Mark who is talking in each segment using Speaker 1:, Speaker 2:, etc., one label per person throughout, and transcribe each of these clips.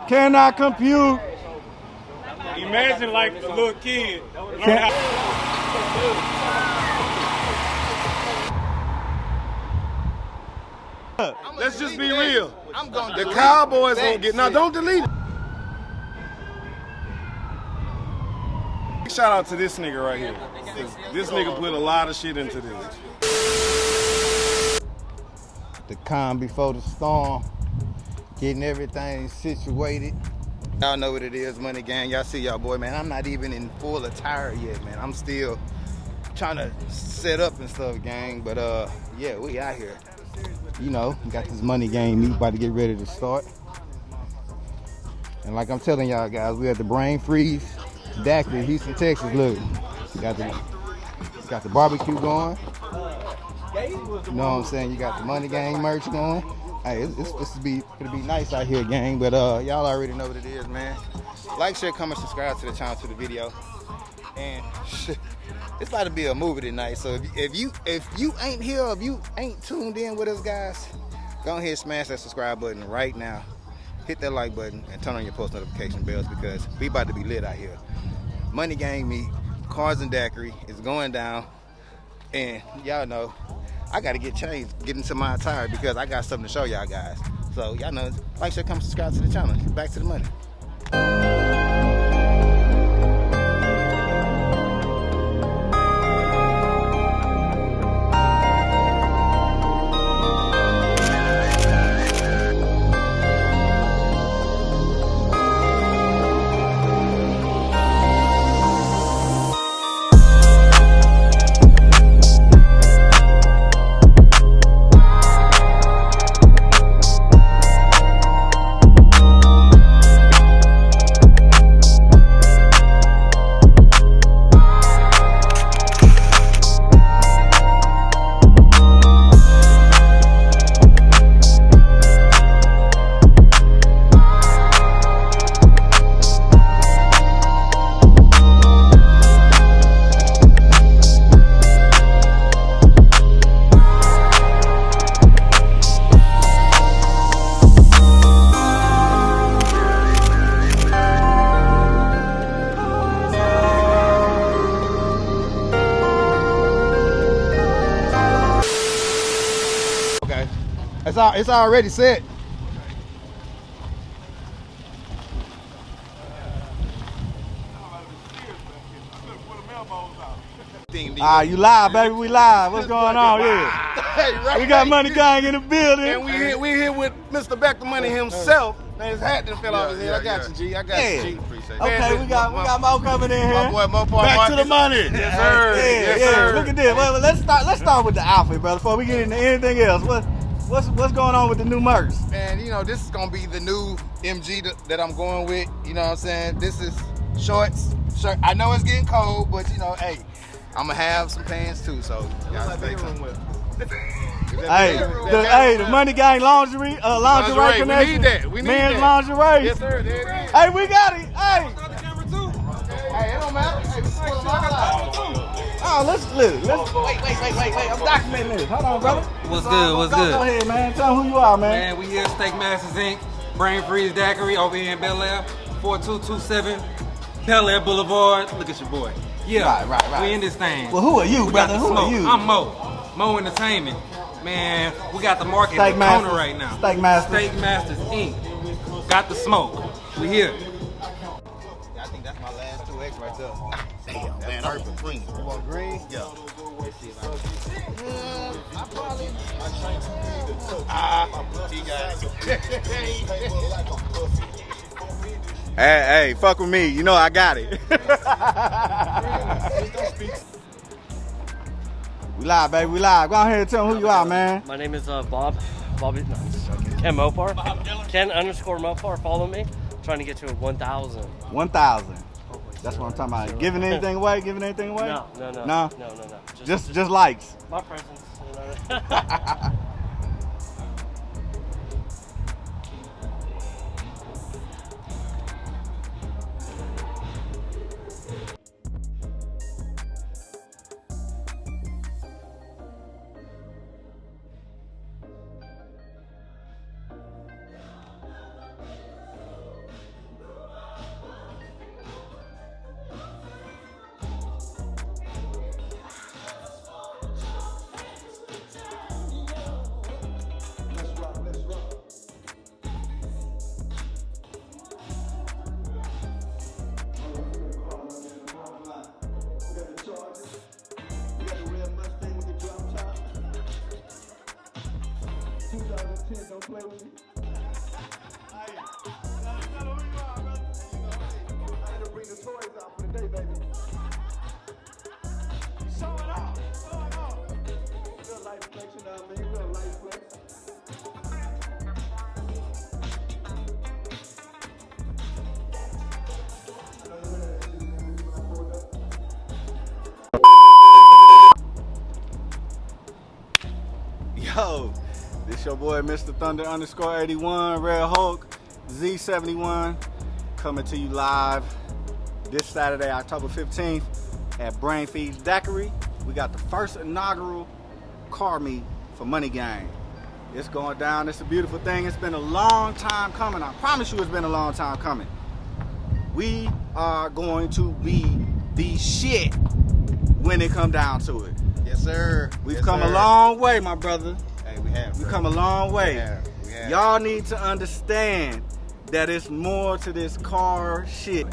Speaker 1: Cannot compute.
Speaker 2: Imagine like a little kid. Let's just be real. The Cowboys gonna get. Now don't delete it. Shout out to this nigga right here. Cause this nigga put a lot of shit into this.
Speaker 1: The calm before the storm. Getting everything situated. Y'all know what it is, Money Gang. Y'all see y'all boy, man. I'm not even in full attire yet, man. I'm still trying to set up and stuff, gang. But yeah, we out here. You know, we got this Money Gang meet about to get ready to start. And like I'm telling y'all guys, we at the Brain Freeze Daiquiri, Houston, Texas. Look, we got the barbecue going. You know what I'm saying? You got the Money Gang merch going. Hey, it'll be nice out here, gang. But y'all already know what it is, man. Like, share, comment, subscribe to the channel, to the video. And it's about to be a movie tonight. So if you ain't here, if you ain't tuned in with us, guys, go ahead and smash that subscribe button right now. Hit that like button and turn on your post notification bells because we about to be lit out here. Money Gang meet, Cars and Daiquiri is going down. And y'all know, I got to get changed, get into my attire because I got something to show y'all guys. So y'all know, like, share, comment, subscribe to the channel. Back to the money. It's already set. You live, baby. We live. What's going on here?
Speaker 2: Hey, right,
Speaker 1: we got Money Gang in the building.
Speaker 2: And we here with Mr. Baktuthamoney himself. Man, his hat didn't fell off his head. I got you, G. I got you, G.
Speaker 1: Okay, we got Mo coming in here.
Speaker 2: My boy Mo
Speaker 1: Back to the money.
Speaker 2: Yes, sir. Yes, sir.
Speaker 1: Look at this. Well, let's start with the outfit, brother, before we get into anything else. What's going on with the new merch?
Speaker 3: Man, you know, this is gonna be the new MG that I'm going with. You know what I'm saying? This is shorts, shirt. I know it's getting cold, but you know, hey, I'm gonna have some pants too. So y'all stay tuned.
Speaker 1: Hey, the Money Gang lingerie connection.
Speaker 2: We need
Speaker 1: men's
Speaker 2: that.
Speaker 1: lingerie.
Speaker 2: Yes, sir. There it is.
Speaker 1: Hey, we got it. Hey,
Speaker 3: Hey, it don't matter. Hey,
Speaker 1: oh, let's wait. I'm documenting this. Hold on, brother.
Speaker 4: What's good?
Speaker 1: Go ahead, man. Tell them who you are, man.
Speaker 4: Man, we here, Steak Masters Inc. Brain Freeze Daiquiri over here in Bel Air, 4227 Bel Air Boulevard. Look at your boy. Yeah,
Speaker 1: right.
Speaker 4: We in this thing.
Speaker 1: Well, who are you, brother? Who are you?
Speaker 4: I'm Mo Entertainment. Man, we got the market
Speaker 1: Steak
Speaker 4: in the
Speaker 1: Masters,
Speaker 4: corner right now.
Speaker 1: Steak Masters.
Speaker 4: Steak Masters Inc. Got the smoke. We here.
Speaker 3: I think that's my last 2X right there.
Speaker 2: Damn, man, I want green.
Speaker 3: You want green?
Speaker 2: Yeah.
Speaker 3: I probably.
Speaker 1: Hey, fuck with me. You know I got it. We live, baby. We live. Go ahead and tell them who you are, man.
Speaker 5: My name is Bobby. No, I'm just joking. Ken Mopar. Ken_Mopar. Follow me. I'm trying to get to 1,000.
Speaker 1: 1,000. That's what I'm talking about. Giving anything away? No. Just likes.
Speaker 5: My presence. You know.
Speaker 6: Yo, this your boy Mr. Thunder _81, Red Hulk, Z71, coming to you live this Saturday, October 15th at Brain Feeds Daiquiri. We got the first inaugural car meet for Money Gang. It's going down. It's a beautiful thing. It's been a long time coming. I promise you it's been a long time coming. We are going to be the shit when it come down to it.
Speaker 3: Yes, sir.
Speaker 6: We've come a long way, my brother.
Speaker 3: Hey, we have.
Speaker 6: We've come a long way.
Speaker 3: We have.
Speaker 6: Y'all need to understand that it's more to this car shit.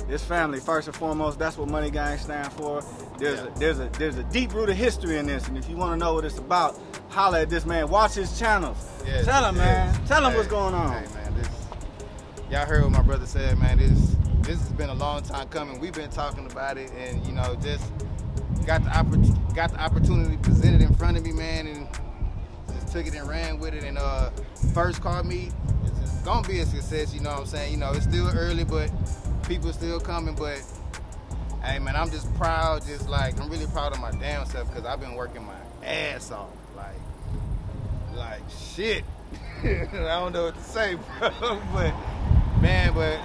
Speaker 6: This family, first and foremost, that's what Money Gang stand for. There's a deep-rooted history in this, and if you want to know what it's about, holler at this man. Watch his channels.
Speaker 3: Yes,
Speaker 6: Tell him, man. Tell him what's going on.
Speaker 3: Hey, man, y'all heard what my brother said, man. This has been a long time coming. We've been talking about it, and you know, just got the opportunity presented in front of me, man, and just took it and ran with it. And first car meet, it's gonna be a success. You know what I'm saying? You know, it's still early, but people are still coming. But hey, man, I'm just proud. I'm really proud of my damn self because I've been working my ass off, like shit. I don't know what to say, bro. but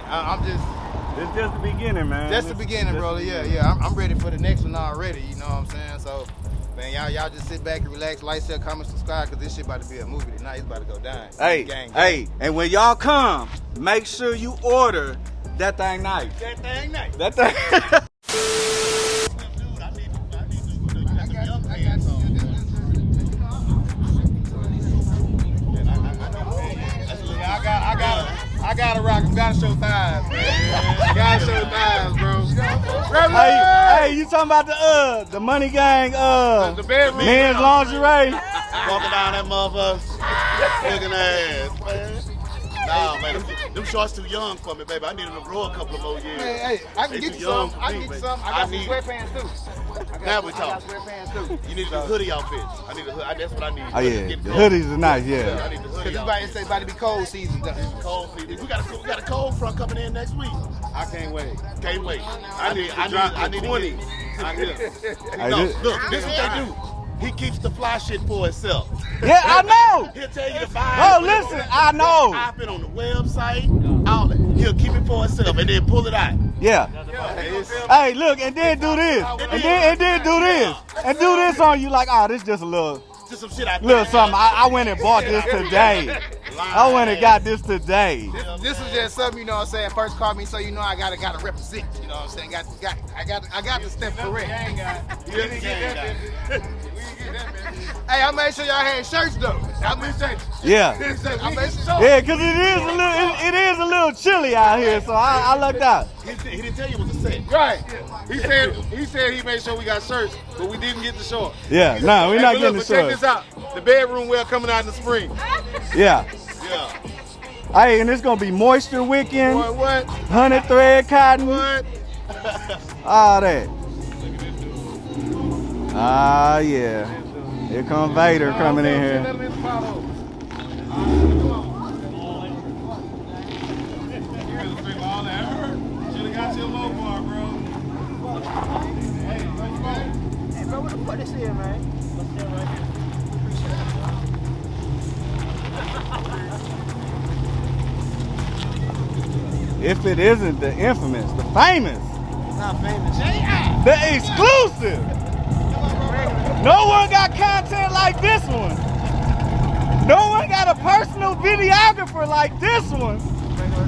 Speaker 3: I'm just.
Speaker 6: It's just the beginning, man.
Speaker 3: Just the beginning, brother. Yeah. I'm ready for the next one already. You know what I'm saying? So, man, y'all just sit back and relax, like, share, comment, subscribe, because this shit about to be a movie tonight. It's about to go down.
Speaker 6: Hey, and when y'all come, make sure you order that thing nice. That thing.
Speaker 2: I gotta rock him. Gotta show thighs, man. Gotta show thighs, bro.
Speaker 6: Hey, you talking about the Money Gang,
Speaker 2: the bedroom
Speaker 6: men's lingerie?
Speaker 7: Walking down that motherfucker, looking ass, man. Nah, man, them shorts too young for me, baby. I need them to grow a couple of more years.
Speaker 2: Hey, I can get you some. I got some sweatpants too.
Speaker 7: Now we
Speaker 2: I got
Speaker 7: talking.
Speaker 2: sweatpants too.
Speaker 7: You need the hoodie outfit. I need the hoodie. That's what I need.
Speaker 6: Oh yeah, the hoodies are nice. Yeah.
Speaker 7: I need the
Speaker 2: Cause
Speaker 7: hoodie
Speaker 2: it's about to be cold season.
Speaker 7: Cold season. We got a cold front coming in next week.
Speaker 2: I can't wait.
Speaker 7: Can't wait. I need
Speaker 2: 20.
Speaker 7: No, look, this is what they do. He keeps the fly shit for himself.
Speaker 6: Yeah, I know.
Speaker 7: He'll tell you to buy it.
Speaker 6: Oh, listen, I know.
Speaker 7: I've been on the website, all that. He'll keep it for himself and then pull it out.
Speaker 6: Yeah. Hey, look, and then do this, and then do this, and do this on you like, oh, this just a little
Speaker 7: Just some shit I
Speaker 6: something. I went and bought this today. I went and got this today.
Speaker 3: This is just something, you know what I'm saying? First call me, so you know I gotta represent. You know what I'm saying? I got the step correct. Hey, I made sure y'all had shirts though. I made shirts.
Speaker 6: Yeah.
Speaker 3: I made sure.
Speaker 6: Yeah, cause it is a little chilly out here, so I lucked out.
Speaker 7: He didn't tell you what to say.
Speaker 2: Right. He said he made sure we got shirts, but we didn't get the shorts.
Speaker 6: Yeah, no, we're not getting the
Speaker 2: Check
Speaker 6: shorts.
Speaker 2: this out. The bedroom wear coming out in the spring.
Speaker 6: Yeah.
Speaker 7: Yeah.
Speaker 6: Hey, and it's gonna be moisture wicking,
Speaker 2: What?
Speaker 6: 100 thread cotton,
Speaker 2: What?
Speaker 6: all that. Ah, yeah. Here come Vader coming in here.
Speaker 2: Should've got you a low bar, bro. Hey, bro, what the fuck is here, man?
Speaker 6: If it isn't the infamous, the famous,
Speaker 2: Not famous.
Speaker 6: the exclusive. No one got content like this one. No one got a personal videographer like this one.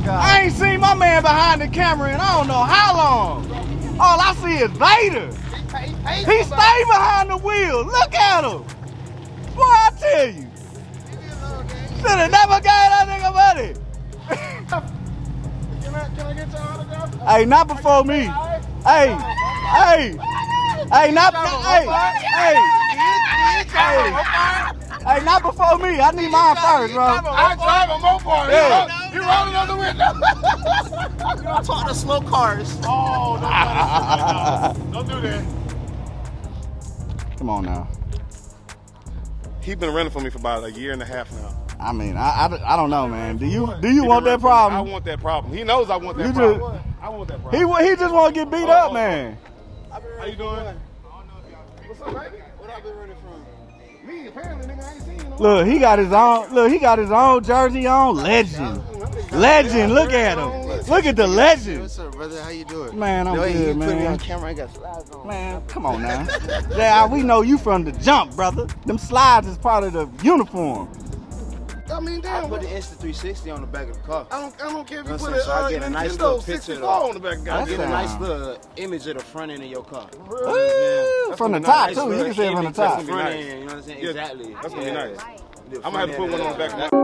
Speaker 6: I ain't seen my man behind the camera in I don't know how long. All I see is Vader. He stayed behind the wheel. Look at him. Boy, I tell you. Should've never gave that nigga money.
Speaker 2: Can I get your autograph?
Speaker 6: Hey, not before me. Hey, not before me. I need mine first, bro.
Speaker 2: I drive a Mopar.
Speaker 6: Yeah.
Speaker 2: You rolling on the window.
Speaker 8: You don't talk to slow cars.
Speaker 2: Oh, don't do that.
Speaker 6: Come on now.
Speaker 2: He's been running for me for about a year and a half now.
Speaker 6: I mean, I don't know, man. Do you want that problem?
Speaker 2: I want that problem. He knows I want that
Speaker 6: You
Speaker 2: problem.
Speaker 6: just-
Speaker 2: I want that problem.
Speaker 6: He just want to get beat up, man.
Speaker 2: How you doing? What's up, baby? What I've been running from? Me? me. Apparently, nigga, I ain't seen him.
Speaker 6: Look, he got his own. Look, he got his own jersey on. Legend. Legend. Look at him. Look at the legend.
Speaker 9: What's up, brother? How you doing?
Speaker 6: Man, I'm good, man.
Speaker 9: Put me on camera. I got slides on.
Speaker 6: Man, come on now. Yeah, we know you from the jump, brother. Them slides is part of the uniform.
Speaker 2: I mean,
Speaker 9: I
Speaker 2: damn.
Speaker 9: put the Insta360 on the back of the car.
Speaker 2: I don't care if you
Speaker 9: You know
Speaker 2: put
Speaker 9: what I'm saying? So I
Speaker 2: a
Speaker 9: get a nice little
Speaker 2: Nintendo
Speaker 9: picture
Speaker 2: 64 on the back.
Speaker 9: I
Speaker 2: Goddamn.
Speaker 9: get a nice little image of the front end of your car.
Speaker 6: Ooh, from the top,
Speaker 9: Nice
Speaker 6: too. You
Speaker 9: little
Speaker 6: can say it from the
Speaker 9: image of
Speaker 6: top.
Speaker 9: the front
Speaker 2: nice.
Speaker 9: end, you know what I'm saying?
Speaker 2: Yeah,
Speaker 9: Exactly.
Speaker 2: that's gonna be nice.
Speaker 9: The
Speaker 2: I'm gonna have to put
Speaker 9: front
Speaker 2: one on the
Speaker 9: end
Speaker 2: back.
Speaker 9: of
Speaker 6: Yeah.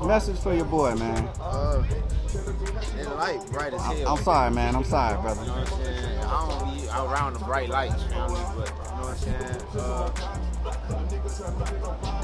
Speaker 6: Message for your boy, man.
Speaker 9: The light bright as hell.
Speaker 6: I'm sorry, man. I'm sorry, brother.
Speaker 9: You know what I'm saying? I don't be around the bright lights, family, but you know what I'm saying?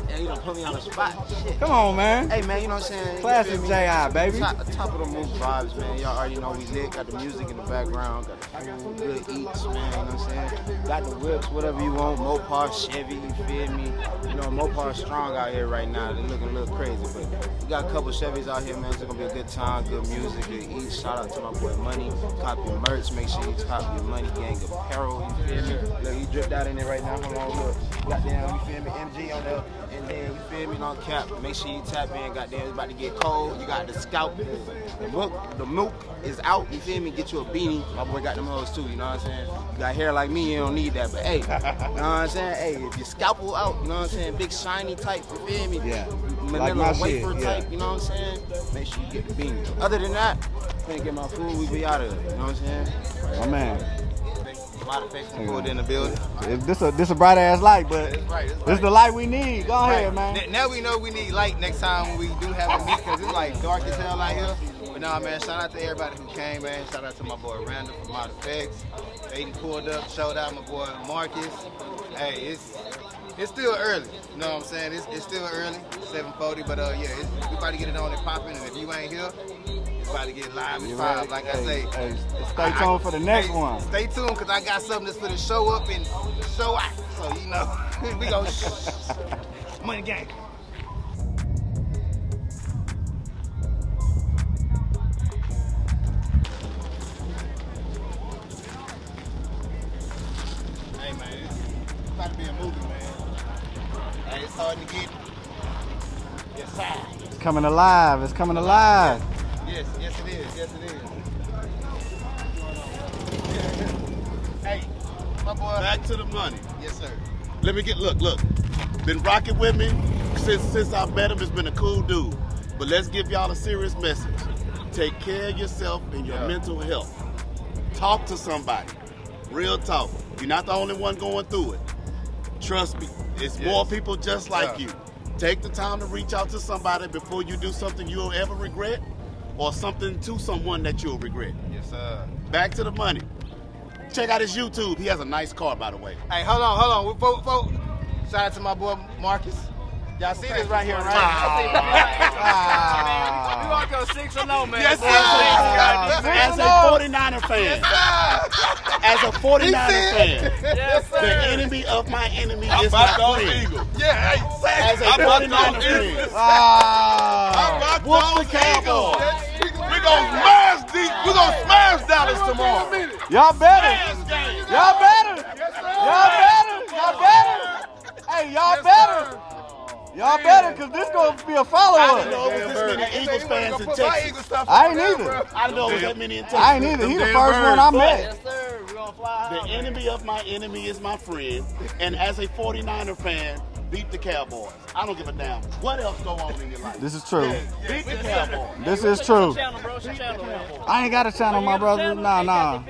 Speaker 9: And you done put me on the spot. Shit.
Speaker 6: Come on, man.
Speaker 9: Hey, man, you know what I'm saying?
Speaker 6: Classic
Speaker 9: You feel me?
Speaker 6: J.I., baby.
Speaker 9: Top of the move vibes, man. Y'all already know we lit. Got the music in the background. Got the food, good eats, man. You know what I'm saying? Got the whips, whatever you want. Mopar, Chevy, you feel me? You know, Mopar strong out here right now. They're looking a little crazy, but we got a couple Chevys out here, man. It's gonna be a good time, good music, good eats. Shout out to my boy Money. Cop your merch. Make sure you cop your Money Gang apparel. You feel me? Look, you dripped out in there right now. Hold on, look. Goddamn, you feel me? MG on there. And then, you feel me? Don't cap. Make sure you tap in. Goddamn, it's about to get cold. You got the scalp. The milk is out. You feel me? Get you a beanie. My boy got them hoes too. You know what I'm saying? You got hair like me, you don't need that. But hey, you know what I'm saying? Hey, if your scalpel out, you know what I'm saying? Big shiny type. You feel me?
Speaker 6: Yeah.
Speaker 9: Manila
Speaker 6: Like my
Speaker 9: wafer
Speaker 6: shit,
Speaker 9: type.
Speaker 6: yeah.
Speaker 9: You know what I'm saying? Make sure you get the beanie. Other than that, finna get my food. We be out of it. You know what I'm saying?
Speaker 6: My man.
Speaker 9: A lot of faithful food in the building.
Speaker 6: If this a bright ass light, but
Speaker 3: It's right.
Speaker 6: this the light we need. Go ahead, man.
Speaker 3: Now we know we need light next time when we do have a meet, because it's like dark as hell out here. But nah, man, shout out to everybody who came, man. Shout out to my boy Randall from Mod Effects. They pulled up, showed out my boy Marcus. Hey, it's still early. You know what I'm saying? It's still early, 7:40, but yeah, we about to get it on and popping. And if you ain't here, it's about to get live and five. Like I say,
Speaker 6: Hey, stay tuned for the next one.
Speaker 3: Stay tuned, because I got something that's for the show up and show out. So, you know, we go Money Gang. Hey, man, it's about to be a movie, man. Hey, it's hard to get inside.
Speaker 6: It's coming alive. It's coming alive.
Speaker 3: Yes, it is. Yes, it is. Hey, my boy.
Speaker 7: Back to the money.
Speaker 3: Yes, sir.
Speaker 7: Let me look. Been rocking with me since I met him. It's been a cool dude. But let's give y'all a serious message. Take care of yourself and your mental health. Talk to somebody. Real talk. You're not the only one going through it. Trust me, it's more people just like you. Take the time to reach out to somebody before you do something you'll ever regret, or something to someone that you'll regret.
Speaker 3: Yes, sir.
Speaker 7: Back to the money. Check out his YouTube. He has a nice car, by the way.
Speaker 3: Hey, hold on. Folks, shout out to my boy Marcus. Y'all see this right here, right?
Speaker 5: We want to go 6-0, man.
Speaker 3: Yes, sir.
Speaker 7: As a 49er fan. As a 49er fan.
Speaker 5: Yes, sir.
Speaker 7: The enemy of my enemy is my friend.
Speaker 3: Yeah, hey,
Speaker 7: As a 49er fan. Whoop the Cowboys.
Speaker 2: We gonna smash these. We gonna smash Dallas tomorrow.
Speaker 6: Y'all better. Y'all better. Y'all better. Y'all better. Hey, y'all better. Y'all better, because this going to be a
Speaker 7: I
Speaker 6: follow-up.
Speaker 7: didn't know it was this many Eagles fans in Texas.
Speaker 6: I ain't either.
Speaker 7: I didn't know it was that many in Texas.
Speaker 6: I ain't either. He the first one I met.
Speaker 5: Yes, sir. We're going to fly
Speaker 7: The
Speaker 5: high.
Speaker 7: enemy of my enemy is my friend. And as a 49er fan, beat the Cowboys. I don't give a damn what else go on in your life.
Speaker 6: This is true.
Speaker 7: Beat the Cowboys.
Speaker 6: This is true.
Speaker 8: Channel, bro. It's your channel, man.
Speaker 6: I ain't got a channel, my brother. Nah.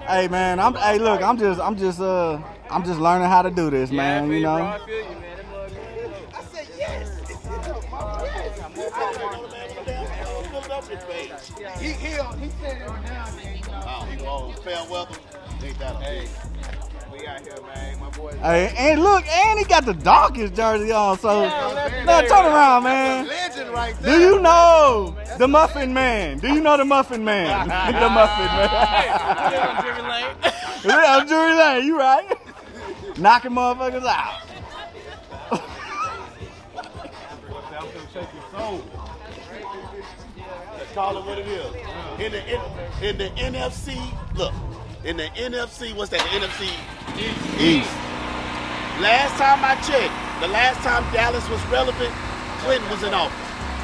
Speaker 6: Hey man, hey look, I'm just learning how to do this, man. You know.
Speaker 8: I feel you, man.
Speaker 7: I said yes.
Speaker 3: He said it now.
Speaker 7: Oh, he goes fair weather. Ain't that a bitch?
Speaker 2: We out here, man. My boy.
Speaker 6: Hey, and look, and he got the darkest jersey on. So, now turn around, man.
Speaker 3: Legend right there.
Speaker 6: Do you know the Muffin Man? Do you know the Muffin Man? The Muffin Man. Yeah, I'm Drury Lane. You right? Knocking motherfuckers out.
Speaker 7: Call it what it is. In the NFC, look. In the NFC, what's that? The NFC East. Last time I checked, the last time Dallas was relevant, Clinton was in office.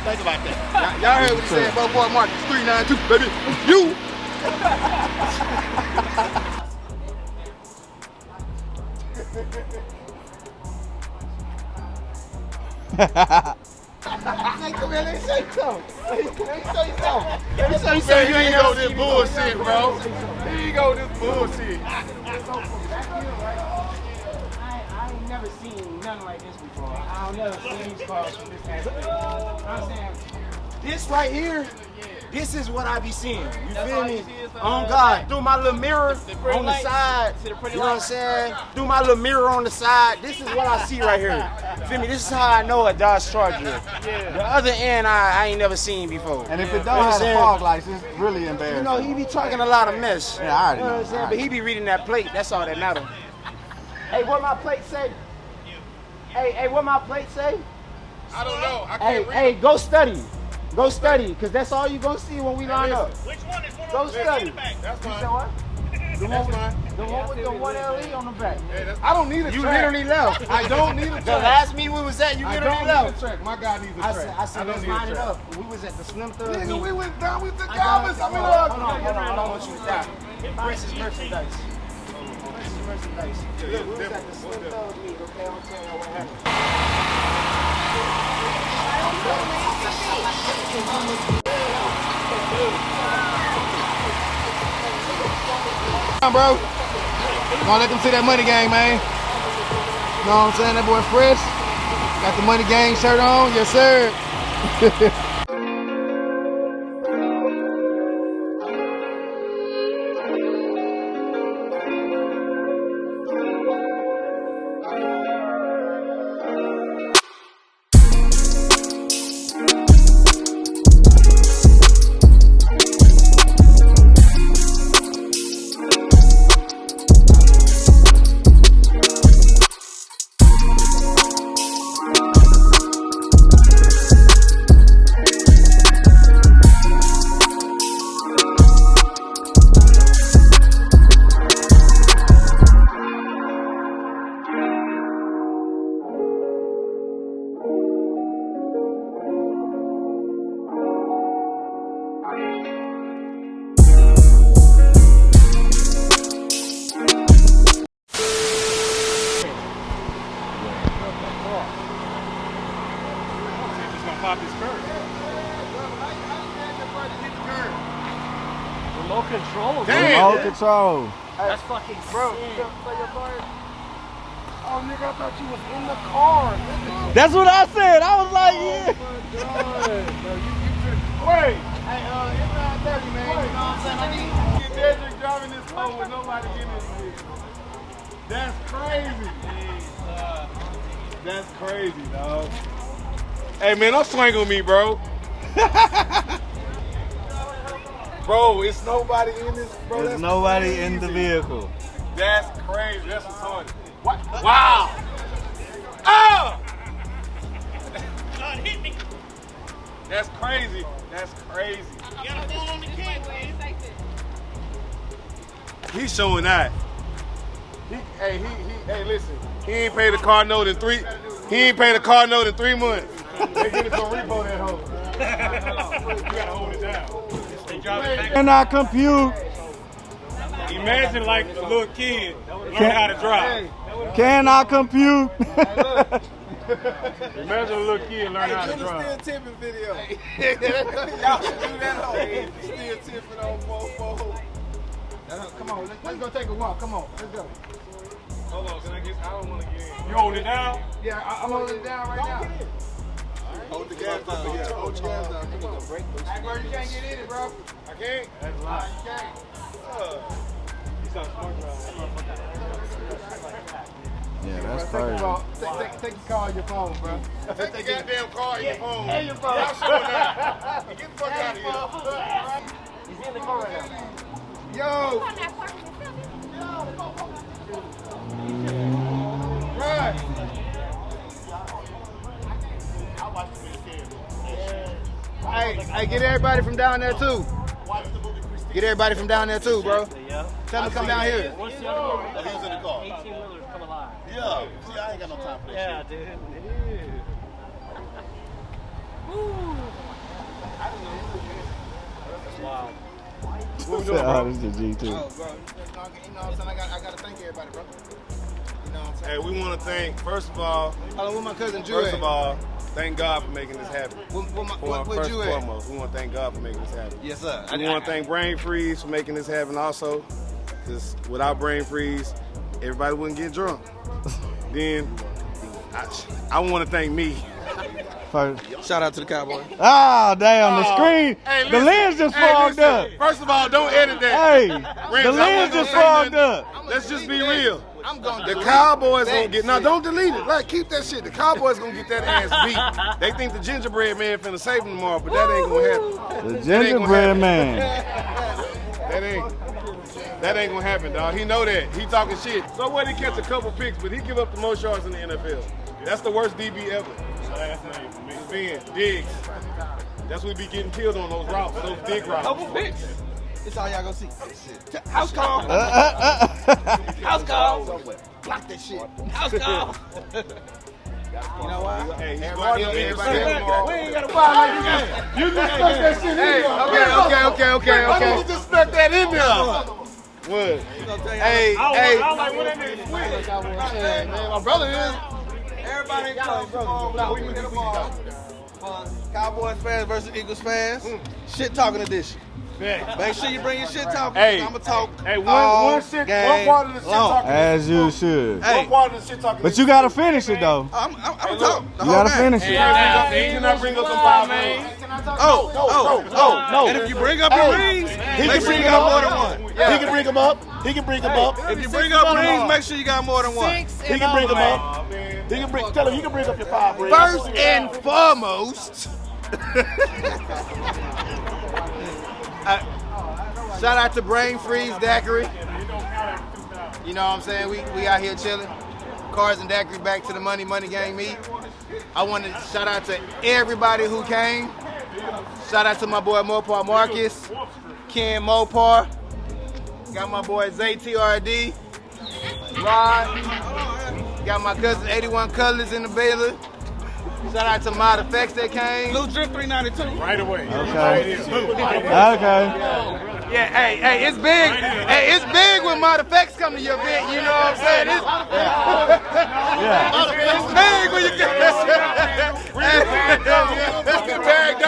Speaker 7: Think about that.
Speaker 3: Y'all heard what he said about boy Marcus 392, baby. You. Come here, let me show you something. Let me show you something.
Speaker 2: Here you go, this bullshit, bro. Here you go, this bullshit.
Speaker 9: I ain't never seen nothing like this before. I don't never seen these cars from this aspect. I'm saying, this right here, this is what I be seeing. You feel me? On God, through my little mirror on the side. You know what I'm saying? Through my little mirror on the side, this is what I see right here. Feel me? This is how I know a Dodge Charger. The other end, I ain't never seen before.
Speaker 6: And if it don't have a fog lights, it's really embarrassing.
Speaker 9: You know, he be talking a lot of mess.
Speaker 6: Yeah, I already
Speaker 9: You know what I'm
Speaker 6: know.
Speaker 9: saying? But he be reading that plate. That's all that matters. Hey, what my plate say? Hey, what my plate say?
Speaker 2: I don't know. I can't read.
Speaker 9: Hey, go study. Go study, because that's all you're going to see when we line up.
Speaker 2: Which one is one
Speaker 9: Go study.
Speaker 2: That's
Speaker 9: You
Speaker 2: fine.
Speaker 9: say what? The
Speaker 2: That's
Speaker 9: one
Speaker 2: fine.
Speaker 9: with the 1LE on the back.
Speaker 2: Hey, that's
Speaker 3: I don't need a
Speaker 9: You
Speaker 3: track.
Speaker 9: literally left.
Speaker 3: I don't need a
Speaker 9: The
Speaker 3: track.
Speaker 9: last meet we was at, you
Speaker 3: I
Speaker 9: literally
Speaker 3: don't
Speaker 9: left.
Speaker 3: need a track. My guy needs a
Speaker 9: I
Speaker 3: track.
Speaker 9: said,
Speaker 3: don't
Speaker 9: let's
Speaker 3: need a
Speaker 9: line it
Speaker 3: track.
Speaker 9: up. We was at the Slim Thug
Speaker 3: Nigga,
Speaker 9: meet.
Speaker 3: we went down with the
Speaker 9: I
Speaker 3: Galvez.
Speaker 9: got-
Speaker 3: I mean,
Speaker 9: hold on. I don't want you to die. Press is merchandise. Press is merchandise. We was at the Slim Thug meet, okay? I'm telling you what happened.
Speaker 3: Come on, bro. Gonna let them see that money gang, man. You know what I'm saying? That boy fresh. Got the money gang shirt on. Yes, sir.
Speaker 2: Pop his curve.
Speaker 5: Remote control.
Speaker 2: Damn.
Speaker 6: Remote control.
Speaker 5: That's fucking
Speaker 9: Bro,
Speaker 5: sick.
Speaker 9: oh, nigga, I thought you was in the car. Nigga.
Speaker 6: That's what I said. I was like, yeah.
Speaker 2: Wait.
Speaker 3: Hey, it's 9:30, man. You know what I'm saying? I need
Speaker 2: Get Dedrick driving this home with nobody in this bitch. That's crazy. That's crazy, dog. Hey, man, don't swing on me, bro. Bro, it's nobody in this, bro.
Speaker 6: There's
Speaker 2: That's
Speaker 6: nobody
Speaker 2: crazy.
Speaker 6: in the vehicle.
Speaker 2: That's crazy. That's retarded. What? Wow. Oh!
Speaker 8: Hit me.
Speaker 2: That's crazy. That's crazy.
Speaker 8: You got a phone on the kid, man.
Speaker 2: He's showing that. Hey, listen. He ain't paid a car note in 3. He ain't paid a car note in 3 months. They get it from repo that hoe. You gotta hold it down.
Speaker 6: And I compute.
Speaker 2: Imagine like a little kid learn how to drive.
Speaker 6: Can I compute?
Speaker 2: Imagine a little kid learn how to drive.
Speaker 3: Still tipping video. Y'all should do that whole still tipping on 4-4. Come on, let's go take a walk. Come on, let's go.
Speaker 2: Hold on, can I get? I don't want to get in. You hold it down?
Speaker 3: Yeah, I'm holding it down right now.
Speaker 7: Hold the gas down. Yeah, hold the gas down. Come on.
Speaker 3: Hey, bro, you can't get in it, bro.
Speaker 2: I can't. That's a lot.
Speaker 3: You can't.
Speaker 2: You sound smart, bro.
Speaker 1: Yeah, that's
Speaker 3: Bro,
Speaker 1: crazy.
Speaker 3: take your car on your phone, bro.
Speaker 2: Take the goddamn car in your phone.
Speaker 3: And your phone.
Speaker 2: Y'all showing out. Get the fuck out of here.
Speaker 5: He's in the car right now.
Speaker 3: Yo, right. Hey, get everybody from down there too. Get everybody from down there too, bro. Tell them to come down here.
Speaker 7: He was in the car.
Speaker 5: 18-wheelers come alive.
Speaker 7: Yeah. See, I ain't got no time for that
Speaker 5: Yeah, dude. That's wild.
Speaker 1: Oh, this is a G2.
Speaker 3: Oh, bro. You know what I'm saying? I gotta thank everybody, bro. You know what I'm saying?
Speaker 2: Hey, we want to thank, first of all,
Speaker 3: Hold on, with my cousin Drew.
Speaker 2: first of all, thank God for making this happen.
Speaker 3: What
Speaker 2: First
Speaker 3: you
Speaker 2: and
Speaker 3: at?
Speaker 2: foremost, we want to thank God for making this happen.
Speaker 3: Yes, sir.
Speaker 2: We want to thank Brain Freeze for making this happen also, because without Brain Freeze, everybody wouldn't get drunk. Then, I want to thank me.
Speaker 3: Shout out to the Cowboy.
Speaker 6: Ah, damn, the screen.
Speaker 2: Hey,
Speaker 6: The
Speaker 2: listen.
Speaker 6: lens just
Speaker 2: Hey,
Speaker 6: fogged
Speaker 2: listen.
Speaker 6: up.
Speaker 2: First of all, don't edit that.
Speaker 6: Hey,
Speaker 2: Rams,
Speaker 6: the
Speaker 2: I
Speaker 6: lens
Speaker 2: wasn't
Speaker 6: just
Speaker 2: gonna say
Speaker 6: fogged
Speaker 2: nothing.
Speaker 6: up.
Speaker 2: Let's just be real.
Speaker 3: I'm going
Speaker 2: The Cowboys gonna get, now don't delete it. Like, keep that shit. The Cowboys gonna get that ass beat. They think the gingerbread man finna save them tomorrow, but that ain't gonna happen.
Speaker 6: The gingerbread man.
Speaker 2: That ain't gonna happen, dog. He know that. He talking shit. So what? He catch a couple picks, but he give up the most yards in the NFL. That's the worst DB ever. Last name for me. Ben Diggs. That's what we be getting killed on those routes, those dig routes.
Speaker 3: Couple picks. It's all y'all gonna see. House call. House call. Block that shit. House call. You know why?
Speaker 2: Hey, he's
Speaker 3: Everybody,
Speaker 2: going
Speaker 3: everybody,
Speaker 2: to
Speaker 3: we ain't gotta buy like you can. You just stuck that shit in there.
Speaker 2: Why did you just stuck that in there? What?
Speaker 3: Hey,
Speaker 2: I was like, what that nigga switch?
Speaker 3: man, my brother is.
Speaker 6: Everybody Cowboys fans versus Eagles fans. Shit talking edition. Make sure you bring your shit talking.
Speaker 2: Hey.
Speaker 6: I'ma talk.
Speaker 2: Hey, one part of the shit talking.
Speaker 1: As you should.
Speaker 2: One part of the shit talking.
Speaker 1: But you gotta finish it though.
Speaker 6: I'm talk. The
Speaker 1: You
Speaker 6: whole
Speaker 1: gotta
Speaker 6: game.
Speaker 1: finish it.
Speaker 2: You cannot bring up some five man.
Speaker 6: No. And if you bring up your rings, make sure you got more than one.
Speaker 7: He can bring him up. He can bring him up.
Speaker 6: If you bring up rings, make sure you got more than one.
Speaker 7: He can bring him up. He can bring. Tell him he can bring up your 5 rings.
Speaker 3: First and foremost, shout out to Brain Freeze Daiquiri. You know what I'm saying? We out here chilling. Cars and Daiquiri back to the money gang meet. I want to shout out to everybody who came. Shout out to my boy Mopar Marcus, Ken Mopar. Got my boy ZTRD, Rod. Got my cousin 81 Colors in the building. Shout out to Mod Effects that came.
Speaker 6: Blue Drip 392.
Speaker 2: Right away.
Speaker 1: Okay.
Speaker 3: Yeah, hey, it's big. Hey, it's big when Mod Effects come to your event, you know what I'm saying? It's big when you get this.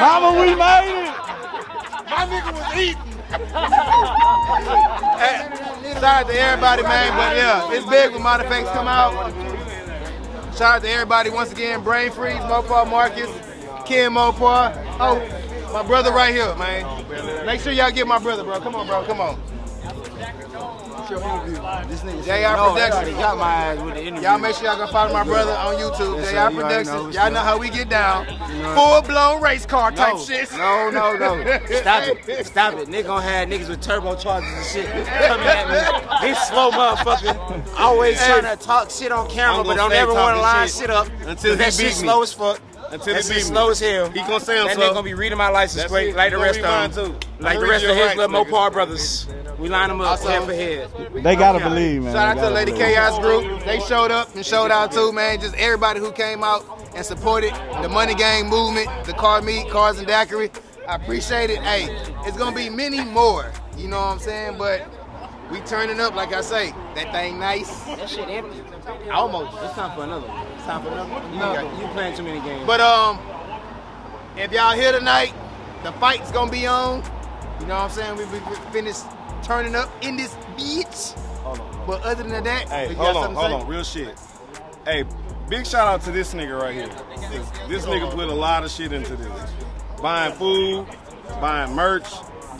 Speaker 1: Mama, we made it.
Speaker 3: My nigga was eating. Shout out to everybody, man. But yeah, it's big when Mod Effects come out. Shout out to everybody once again. Brain Freeze, Mopar Marcus, Ken Mopar. Oh, my brother right here, man. Make sure y'all get my brother, bro. Come on, bro. Come on.
Speaker 9: This nigga
Speaker 3: JR Productions.
Speaker 9: got my ass with the interview.
Speaker 3: Y'all make sure y'all go follow my brother on YouTube.
Speaker 9: Yes,
Speaker 3: JR
Speaker 9: sir. You already know
Speaker 3: Productions.
Speaker 9: what's
Speaker 3: Y'all know
Speaker 9: up.
Speaker 3: how we get down. Full-blown race car type shit.
Speaker 9: No. Stop it. Stop it. Nigga gonna have niggas with turbochargers and shit coming at me. This slow motherfucker always trying to talk shit on camera,
Speaker 2: I'm
Speaker 9: but
Speaker 2: gonna
Speaker 9: don't
Speaker 2: stay
Speaker 9: ever want to
Speaker 2: talking
Speaker 9: line
Speaker 2: shit
Speaker 9: shit up.
Speaker 2: until
Speaker 9: that
Speaker 2: he
Speaker 9: shit
Speaker 2: beat me.
Speaker 9: slow as fuck.
Speaker 2: Until
Speaker 9: That
Speaker 2: he
Speaker 9: shit
Speaker 2: beat
Speaker 9: slow
Speaker 2: me.
Speaker 9: as hell.
Speaker 2: He gonna say I'm
Speaker 9: That
Speaker 2: slow.
Speaker 9: nigga gonna be reading my license
Speaker 2: That's
Speaker 9: plate
Speaker 2: it.
Speaker 9: like the
Speaker 2: He gonna
Speaker 9: rest
Speaker 2: be
Speaker 9: of
Speaker 2: mine,
Speaker 9: them.
Speaker 2: too.
Speaker 9: Like the
Speaker 2: Read
Speaker 9: rest
Speaker 2: your
Speaker 9: of his
Speaker 2: rights,
Speaker 9: little
Speaker 2: nigga.
Speaker 9: Mopar brothers. We line them up head for head.
Speaker 1: They gotta believe, man.
Speaker 3: Shout out
Speaker 1: They
Speaker 3: to
Speaker 1: gotta
Speaker 3: Lady
Speaker 1: believe.
Speaker 3: Chaos Group. They showed up and showed out too, man. Just everybody who came out and supported the Money Gang movement, the car meet, Cars and Daiquiri. I appreciate it. Hey, it's gonna be many more. You know what I'm saying? But We turning up, like I say. That thing nice.
Speaker 9: That shit empty.
Speaker 3: Almost.
Speaker 9: It's time for another one. It's time for another one. You playing too many games.
Speaker 3: But if y'all here tonight, the fight's gonna be on. You know what I'm saying? We finished turning up in this bitch.
Speaker 2: Hold on.
Speaker 3: But other than that,
Speaker 2: Hey,
Speaker 3: we
Speaker 2: hold
Speaker 3: got
Speaker 2: on,
Speaker 3: something to say?
Speaker 2: real shit. Hey, big shout out to this nigga right here. This nigga put a lot of shit into this. Buying food, buying merch,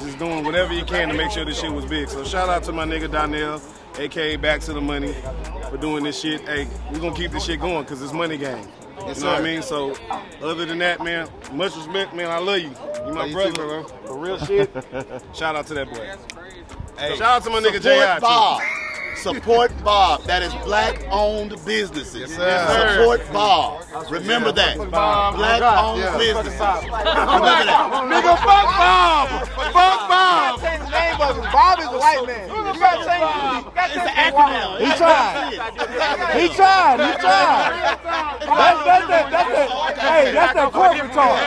Speaker 2: just doing whatever you can to make sure this shit was big. So shout out to my nigga Donnell, aka Back to the Money, for doing this shit. Hey, we gonna keep this shit going because it's money game.
Speaker 3: Yes,
Speaker 2: You know what I
Speaker 3: sir.
Speaker 2: mean? So other than that, man, much respect, man. I love you. You my
Speaker 3: you
Speaker 2: brother,
Speaker 3: too, bro.
Speaker 2: For real shit. Shout out to that boy.
Speaker 3: Hey,
Speaker 2: Shout out to my nigga
Speaker 7: Support
Speaker 2: J.I.
Speaker 7: Bob. Support Bob. That is black-owned businesses.
Speaker 2: Yes, sir.
Speaker 7: Support Bob. Remember that. Black-owned businesses. Remember that.
Speaker 2: Nigga, fuck Bob! Fuck Bob!
Speaker 3: Change his name, but Bob is a white man. You gotta change it.
Speaker 7: It's an acronym.
Speaker 1: He tried. He tried. That's that corporate talk.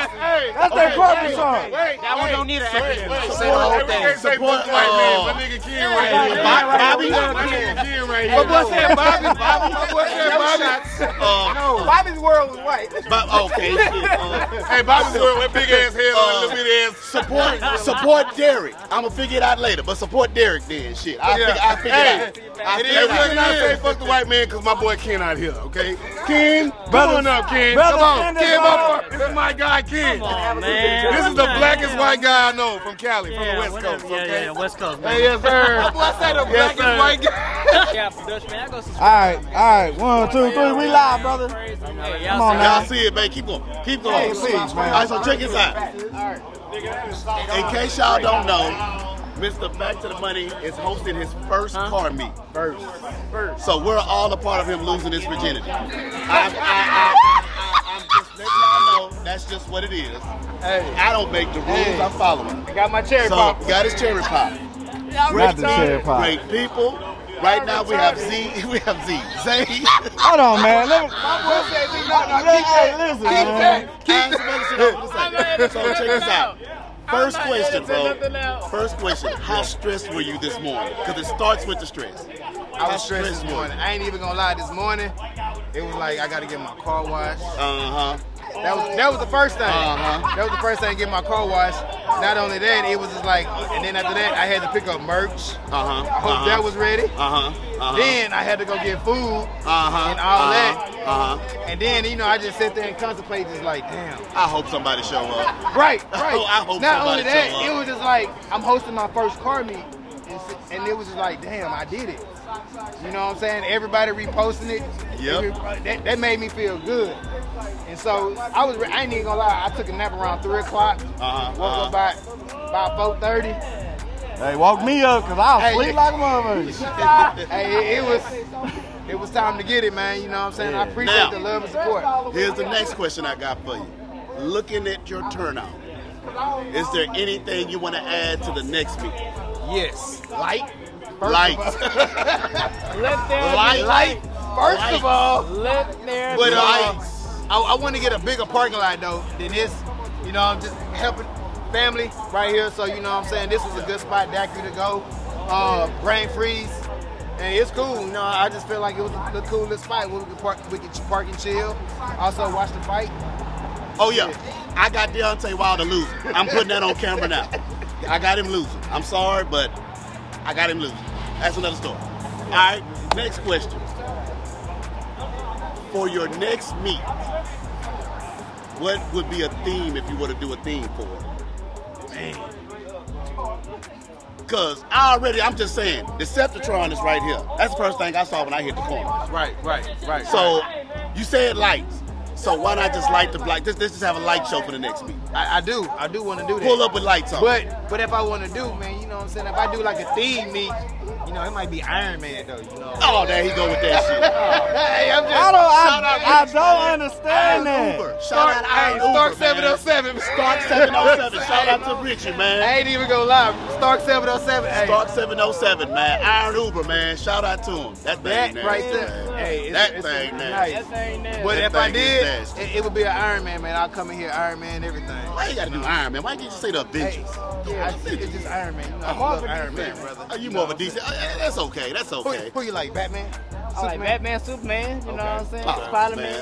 Speaker 1: That's that corporate talk.
Speaker 9: That one don't need an acronym.
Speaker 3: Say the whole thing.
Speaker 2: Support white man. My nigga Ken right here.
Speaker 7: Bobby.
Speaker 2: My nigga Ken right here.
Speaker 3: My boy said Bobby. My boy said Bobby. No, Bobby's world was white.
Speaker 7: Okay.
Speaker 2: Hey, Bobby's wearing that big ass head on that little bitty ass.
Speaker 7: Support Derek. I'm gonna figure it out later, but support Derek then. Shit, I figure it out.
Speaker 2: It is good not say fuck the white man because my boy Ken out here, okay? Ken, come on up, Ken. Come on. Ken, motherfucker. This is my guy, Ken.
Speaker 5: Oh, man.
Speaker 2: This is the blackest white guy I know from Cali, from the West Coast, okay?
Speaker 5: Yeah, West Coast, man.
Speaker 2: Hey, yes, sir.
Speaker 3: My boy said the
Speaker 2: Yes,
Speaker 3: blackest
Speaker 2: sir.
Speaker 3: white guy.
Speaker 5: Yeah, Dutch, man. I go subscribe.
Speaker 1: All right. 1, 2, 3. We live, brother.
Speaker 5: Hey,
Speaker 1: Come on
Speaker 5: y'all
Speaker 1: now.
Speaker 7: Y'all see it, man. Keep going. Keep going.
Speaker 1: Hey, please, man.
Speaker 7: All right, so check this out. In case y'all don't know, Mr. Back to the Money is hosting his first car meet. First. So we're all a part of him losing his virginity. I'm just letting y'all know that's just what it is.
Speaker 3: Hey,
Speaker 7: I don't make the rules, I'm following.
Speaker 3: I got my cherry
Speaker 7: So
Speaker 3: pop.
Speaker 7: got his cherry pop.
Speaker 1: Not the cherry pop.
Speaker 7: Great people. Right now we have Z. We have Z. Zay.
Speaker 1: Hold on, man. Let me.
Speaker 3: My boy said,
Speaker 1: Listen, man.
Speaker 7: So check this out. First question, bro. First question. How stressed were you this morning? Because it starts with the stress.
Speaker 3: I was stressed this morning. I ain't even gonna lie. This morning, it was like I gotta get my car washed. That was the first thing. That was the first thing, get my car washed. Not only that, it was just like, and then after that, I had to pick up merch. I hope that was ready. Then I had to go get food and all that. And then, you know, I just sit there and contemplate, just like, damn.
Speaker 7: I hope somebody show up.
Speaker 3: Right.
Speaker 7: I hope
Speaker 3: Not
Speaker 7: somebody
Speaker 3: only that,
Speaker 7: show up.
Speaker 3: it was just like, I'm hosting my first car meet. And it was just like, damn, I did it. You know what I'm saying? Everybody reposting it.
Speaker 7: Yep.
Speaker 3: That made me feel good. And so I ain't even gonna lie, I took a nap around 3 o'clock. Woke up by 4:30.
Speaker 1: Hey, woke me up because I was sleep like a motherfucker.
Speaker 3: Hey, it was time to get it, man. You know what I'm saying? I appreciate
Speaker 7: Now,
Speaker 3: the love and support.
Speaker 7: Here's the next question I got for you. Looking at your turnout, is there anything you want to add to the next meeting?
Speaker 3: Yes. Light.
Speaker 7: Light.
Speaker 3: Light. First of all.
Speaker 5: Let there
Speaker 3: But
Speaker 5: be
Speaker 3: I want to get a bigger parking lot though than this. You know, I'm just helping family right here. So you know what I'm saying, this was a good spot, Daiquiri to go. Brain freeze. And it's cool. You know, I just feel like it was the coolest spot where we could park and chill. Also watch the fight.
Speaker 7: Oh yeah, I got Deontay Wilder losing. I'm putting that on camera now. I got him losing. I'm sorry, but I got him losing. That's another story. All right, next question. For your next meet, what would be a theme if you were to do a theme for it? Man. Because I'm just saying, Deceptitron is right here. That's the first thing I saw when I hit the corner.
Speaker 3: Right.
Speaker 7: So, you said lights. So why not just light the light? Let's just have a light show for the next meet.
Speaker 3: I do want to do that.
Speaker 7: Pull up with lights on.
Speaker 3: But if I want to do, man, you know what I'm saying? If I do like a theme meet, you know, it might be Iron Man though, you know.
Speaker 7: Oh, there he go with that shit.
Speaker 3: Hey, I'm just
Speaker 1: I don't understand that.
Speaker 7: Uber. Shout out Iron
Speaker 3: Stark
Speaker 7: Uber,
Speaker 3: 707.
Speaker 7: Stark 707. Shout out to Richie, man.
Speaker 3: I ain't even gonna lie. Stark 707. Hey,
Speaker 7: Stark 707, man. Iron Uber, man. Shout out to him. That thing,
Speaker 3: that right there.
Speaker 7: man.
Speaker 3: Hey,
Speaker 7: That thing, man.
Speaker 3: nice. But if I did, it would be an Iron Man, man. I'll come in here, Iron Man, everything.
Speaker 7: Why you gotta do Iron Man? Why can't you say the Avengers?
Speaker 3: Hey, it's just Iron Man. You know, I love Iron Man, brother.
Speaker 7: You more of a DC. That's okay. That's okay.
Speaker 3: Who you like, Batman?
Speaker 8: I like Batman, Superman, you know what I'm saying?
Speaker 7: Oh,
Speaker 8: Spider-Man.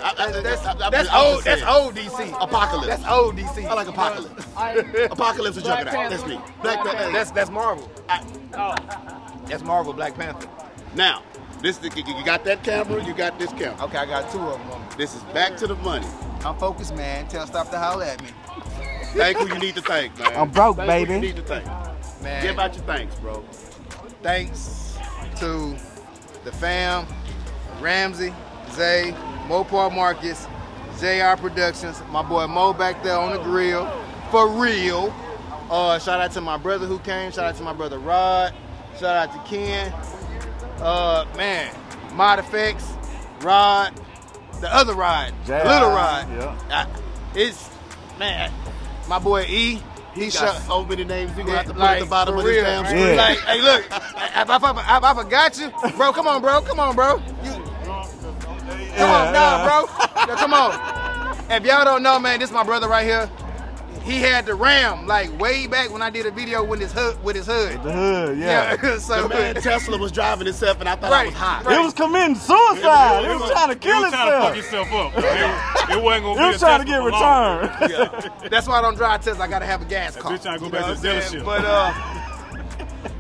Speaker 3: That's old. That's old DC.
Speaker 7: Apocalypse.
Speaker 3: That's old DC.
Speaker 7: I like Apocalypse. Apocalypse is
Speaker 8: Black
Speaker 7: Juggernaut. That's
Speaker 8: Panther.
Speaker 7: me. Black Panther.
Speaker 3: That's Marvel.
Speaker 8: Oh,
Speaker 3: That's Marvel. Black Panther.
Speaker 7: Now, this you got that camera. You got this camera.
Speaker 3: Okay, I got 2 of them.
Speaker 7: This is back to the money.
Speaker 3: I'm focused, man. Tell stop to holler at me,
Speaker 7: Thank who you need to thank, man.
Speaker 9: I'm broke,
Speaker 7: Thank who you
Speaker 9: baby.
Speaker 7: need to thank.
Speaker 3: man.
Speaker 7: Give out your thanks, bro.
Speaker 3: Thanks to the fam, Ramsey, Zay, Mopar Marcus, JR Productions, my boy Mo back there on the grill, for real. Shout out to my brother who came. Shout out to my brother Rod. Shout out to Ken. Man, Mod Effects, Rod, the other Rod, the little Rod.
Speaker 9: Yeah.
Speaker 3: It's, man, my boy E. He
Speaker 7: Got
Speaker 3: shot
Speaker 7: so many names you gonna have to put
Speaker 3: like,
Speaker 7: at the bottom
Speaker 3: for
Speaker 7: of this
Speaker 3: real.
Speaker 7: damn
Speaker 9: Yeah.
Speaker 7: screen.
Speaker 3: Like, hey, look, if I forgot you, bro, come on, bro. Come on, bro. Come on, nah, bro. Yo, come on. If y'all don't know, man, this is my brother right here. He had the Ram, like, way back when I did a video with his hood.
Speaker 9: The hood, yeah.
Speaker 3: So,
Speaker 7: The man Tesla was driving himself, and I thought I was hot.
Speaker 9: It was committing suicide. It was trying to kill
Speaker 2: It was trying to fuck
Speaker 9: itself.
Speaker 2: yourself up. It wasn't gonna be
Speaker 9: It was trying to get returned.
Speaker 3: That's why I don't drive Tesla. I gotta have a gas car.
Speaker 2: bitch trying to go
Speaker 3: You
Speaker 2: back
Speaker 3: know
Speaker 2: to the
Speaker 3: what I'm saying?
Speaker 2: dealership.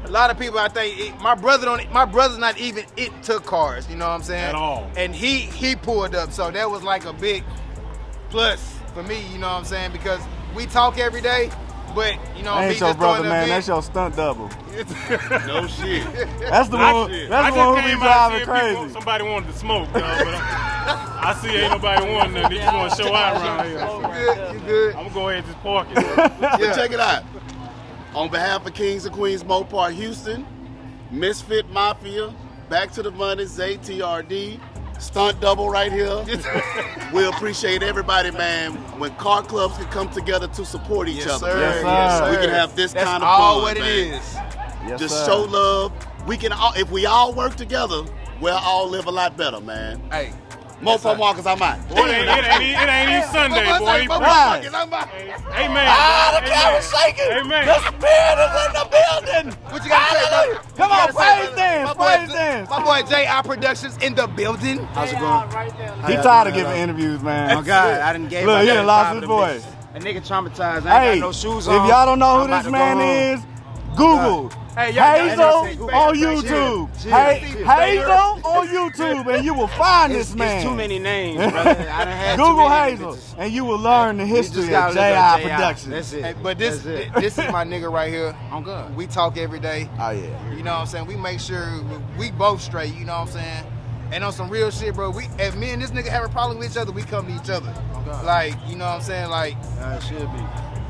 Speaker 3: But a lot of people, I think, my brother's not even into cars. You know what I'm saying?
Speaker 2: At all.
Speaker 3: And he pulled up, so that was like a big plus for me. You know what I'm saying? Because we talk every day, but you know,
Speaker 9: That
Speaker 3: me
Speaker 9: ain't your
Speaker 3: just
Speaker 9: brother,
Speaker 3: throwing
Speaker 9: man.
Speaker 3: an
Speaker 9: That's
Speaker 3: event.
Speaker 9: your stunt double.
Speaker 7: No shit.
Speaker 9: That's the one. That's the one who be driving crazy.
Speaker 2: Somebody wanted to smoke, dog, but I see ain't nobody wanting nothing. They just want to show out around here.
Speaker 3: You good?
Speaker 2: I'm gonna go ahead and just park it.
Speaker 7: But check it out. On behalf of Kings and Queens Mopar Houston, Misfit Mafia, Back to the Money, Zay TRD, Stunt Double right here. We appreciate everybody, man. When car clubs can come together to support each other,
Speaker 3: Sir.
Speaker 9: Yes,
Speaker 3: Yes,
Speaker 9: sir.
Speaker 7: we
Speaker 3: sir.
Speaker 7: can have this
Speaker 3: That's
Speaker 7: kind of
Speaker 3: all
Speaker 7: fun,
Speaker 3: what
Speaker 7: man.
Speaker 3: it is.
Speaker 9: Yes,
Speaker 7: Just
Speaker 9: sir.
Speaker 7: show love. We can all, if we all work together, we'll all live a lot better, man.
Speaker 3: Hey,
Speaker 7: Mopar Marcus, I'm out.
Speaker 2: Boy, it ain't even Sunday, boy.
Speaker 9: Right.
Speaker 2: Hey, man.
Speaker 9: The camera's shaking.
Speaker 2: Hey, man.
Speaker 9: The spirit is in the building.
Speaker 3: what you gotta say, bro?
Speaker 9: Come
Speaker 3: You
Speaker 9: on,
Speaker 3: gotta say,
Speaker 9: praise
Speaker 3: brother.
Speaker 9: dance,
Speaker 3: My boy-
Speaker 9: praise dance.
Speaker 3: My boy JR Productions in the building.
Speaker 6: How's it going?
Speaker 8: right there.
Speaker 9: He tired of giving interviews, man.
Speaker 6: Oh God, I didn't gave
Speaker 9: Look,
Speaker 6: my
Speaker 9: he done
Speaker 6: damn
Speaker 9: lost
Speaker 6: five
Speaker 9: his
Speaker 6: of them
Speaker 9: voice.
Speaker 6: bitches. A nigga traumatized. I
Speaker 9: Hey,
Speaker 6: ain't got no shoes
Speaker 9: if
Speaker 6: on.
Speaker 9: y'all don't know
Speaker 6: I'm
Speaker 9: who
Speaker 6: about
Speaker 9: this
Speaker 6: to
Speaker 9: man
Speaker 6: go home.
Speaker 9: is, Google
Speaker 3: Hey, y'all say
Speaker 9: Hazel
Speaker 3: Google.
Speaker 9: on
Speaker 3: Shit.
Speaker 9: YouTube.
Speaker 3: Shit.
Speaker 9: Hazel on YouTube, and you will find this man.
Speaker 6: It's too many names, brother. I done had too
Speaker 9: Google
Speaker 6: many
Speaker 9: Hazel,
Speaker 6: bitches.
Speaker 9: and you will learn the
Speaker 6: You just
Speaker 9: history
Speaker 6: gotta
Speaker 9: of
Speaker 6: look up
Speaker 9: JI Productions.
Speaker 6: That's it.
Speaker 3: Hey, but this
Speaker 6: That's it.
Speaker 3: this is my nigga right here.
Speaker 6: I'm good.
Speaker 3: We talk every day.
Speaker 9: Oh yeah.
Speaker 3: You know what I'm saying? We make sure we both straight, you know what I'm saying? And on some real shit, bro, if me and this nigga have a problem with each other, we come to each other.
Speaker 6: God.
Speaker 3: Like, you know what I'm saying? Like,
Speaker 6: It should be.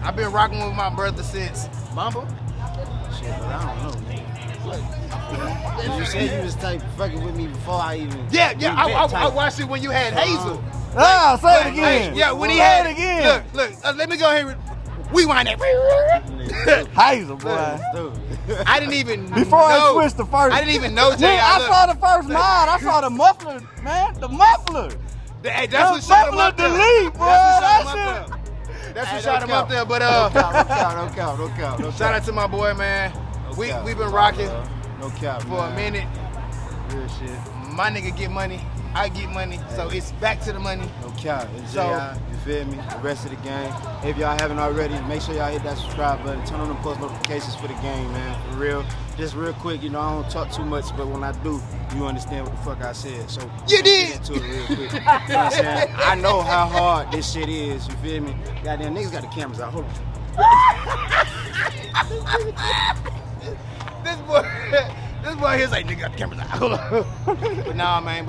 Speaker 3: I've been rocking with my brother since Mamba.
Speaker 6: Shit, but I don't know, nigga. You said you was type fucking with me before I even.
Speaker 3: Yeah,
Speaker 6: we
Speaker 3: I
Speaker 6: met type.
Speaker 3: watched it when you had Hazel.
Speaker 9: Ah, say it
Speaker 3: Hey,
Speaker 9: again.
Speaker 3: yeah, when he
Speaker 9: Say
Speaker 3: had
Speaker 9: it again.
Speaker 3: Look, let me go ahead and rewind that.
Speaker 9: Hazel, boy.
Speaker 6: Dude.
Speaker 3: I didn't even
Speaker 9: Before
Speaker 3: know.
Speaker 9: I switched the first.
Speaker 3: I didn't even know
Speaker 9: Nigga,
Speaker 3: Jay.
Speaker 9: I saw the first nod. I saw the muffler, man. The muffler.
Speaker 3: Hey,
Speaker 9: The
Speaker 3: that's what shot him
Speaker 9: muffler
Speaker 3: up there.
Speaker 9: delete, boy.
Speaker 3: That's what shot him
Speaker 9: That
Speaker 3: up
Speaker 9: shit.
Speaker 3: there. That's
Speaker 6: Hey,
Speaker 3: what shot
Speaker 6: don't
Speaker 3: him up
Speaker 6: count.
Speaker 3: there. But
Speaker 6: Don't count.
Speaker 3: shout out to my boy, man. We've been rocking
Speaker 6: No cap,
Speaker 3: for a minute.
Speaker 6: Real shit.
Speaker 3: My nigga get money, I get money, so it's back to the money.
Speaker 6: No cap. It's
Speaker 3: So-
Speaker 6: JI, you feel me? The rest of the game. If y'all haven't already, make sure y'all hit that subscribe button. Turn on the post notifications for the game, man. For real. Just real quick, you know, I don't talk too much, but when I do, you understand what the fuck I said. So
Speaker 3: You
Speaker 6: let's
Speaker 3: did.
Speaker 6: get into it real quick. You know what I'm saying? I know how hard this shit is, you feel me? Goddamn niggas got the cameras out. Hold on.
Speaker 3: This boy here's like, nigga got the cameras out. Hold on. But nah, man.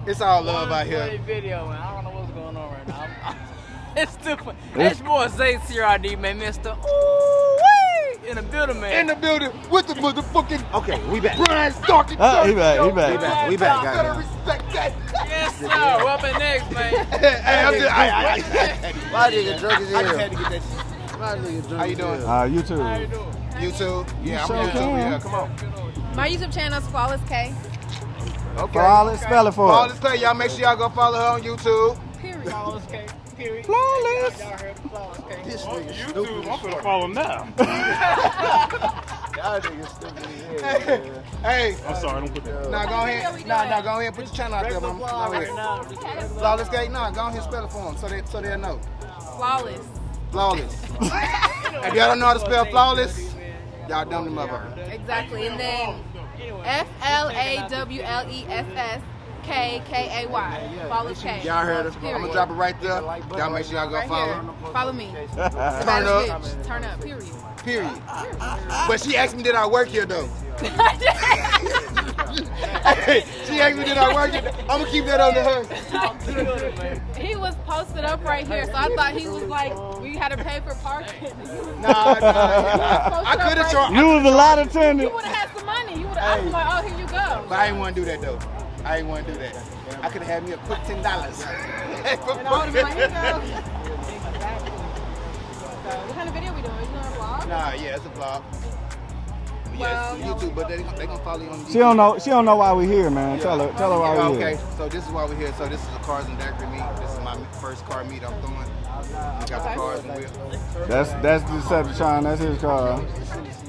Speaker 3: It's all love out here.
Speaker 8: Video, man. I don't know what's going on right now. It's too funny. It's more Zay CRD, man, Mr. Ooh-wee in the building, man.
Speaker 3: In the building with the motherfucking
Speaker 6: Okay, we back.
Speaker 3: Brian Stark.
Speaker 9: He back.
Speaker 6: We back. We back,
Speaker 3: Better
Speaker 6: goddamn.
Speaker 3: respect that.
Speaker 8: Yes, sir. What up next, man?
Speaker 3: Hey, I'm just,
Speaker 6: My nigga drunk as
Speaker 3: I just
Speaker 6: hell.
Speaker 3: had to get that shit.
Speaker 6: My nigga drunk
Speaker 3: How you
Speaker 6: as
Speaker 3: doing?
Speaker 6: hell.
Speaker 9: YouTube.
Speaker 3: YouTube? Yeah, I'm
Speaker 9: sure
Speaker 3: on YouTube.
Speaker 9: can.
Speaker 3: Yeah, come on.
Speaker 10: My YouTube channel is Flawless K.
Speaker 3: Okay.
Speaker 9: Flawless, spell it for
Speaker 3: All
Speaker 9: us.
Speaker 3: this play, y'all make sure y'all go follow her on YouTube.
Speaker 10: Period.
Speaker 8: Flawless K. Period.
Speaker 9: Flawless.
Speaker 8: Y'all heard Flawless K.
Speaker 6: This nigga
Speaker 2: YouTube,
Speaker 6: stupid
Speaker 2: I'm
Speaker 6: as
Speaker 2: gonna
Speaker 6: fuck.
Speaker 2: follow him now.
Speaker 9: Y'all niggas stupid as hell, man.
Speaker 3: Hey,
Speaker 2: I'm sorry, don't put that.
Speaker 3: nah, go ahead. Nah, go ahead and put your channel out there, mama. Go ahead. Flawless Gate. Nah, go ahead and spell it for them so they'll know.
Speaker 10: Flawless.
Speaker 3: Flawless. If y'all don't know how to spell flawless, y'all dumb them up.
Speaker 10: Exactly. And then FLAWLESSKKAY. Flawless K.
Speaker 3: Y'all heard it. I'm gonna drop it right there. Y'all make sure y'all go
Speaker 10: Right
Speaker 3: follow.
Speaker 10: here. Follow me.
Speaker 3: Turn up.
Speaker 10: Turn up. Period.
Speaker 3: Period. But she asked me, did I work here though? Hey, she asked me, did I work here? I'm gonna keep that on the hook.
Speaker 10: He was posted up right here, so I thought he was like, we had to pay for parking.
Speaker 3: Nah. I could have charged.
Speaker 6: You was a lot
Speaker 10: You
Speaker 6: attendant.
Speaker 10: would have had some money. You would have asked him like, oh, here you go.
Speaker 3: But I didn't want to do that though. I didn't want to do that. I could have had me a quick $10.
Speaker 10: And I would have been like, here you go. So, what kind of video we doing? We doing a vlog?
Speaker 3: Nah, yeah, it's a vlog.
Speaker 10: Well,
Speaker 3: Yes, YouTube, but they gonna follow you on YouTube.
Speaker 6: She don't know why we here, man. Tell her why we here.
Speaker 3: Okay, so this is why we're here. So this is a cars and daiquiri meet. This is my first car meet I'm throwing. We got the cars and wheels.
Speaker 6: That's Decepticon. That's his car.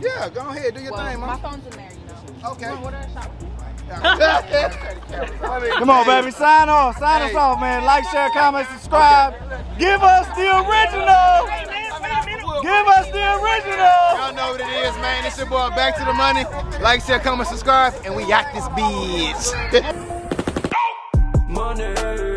Speaker 3: Yeah, go ahead, do your thing,
Speaker 10: my
Speaker 3: man.
Speaker 10: phone's in there, you know.
Speaker 3: Okay.
Speaker 10: Order a shop.
Speaker 6: Come on, baby. Sign off. Sign us off, man. Like, share, comment, subscribe. Give us the original. Give us the original.
Speaker 3: Y'all know what it is, man. It's your boy, Back to the Money. Like, share, comment, subscribe, and we got this bitch.
Speaker 11: Money.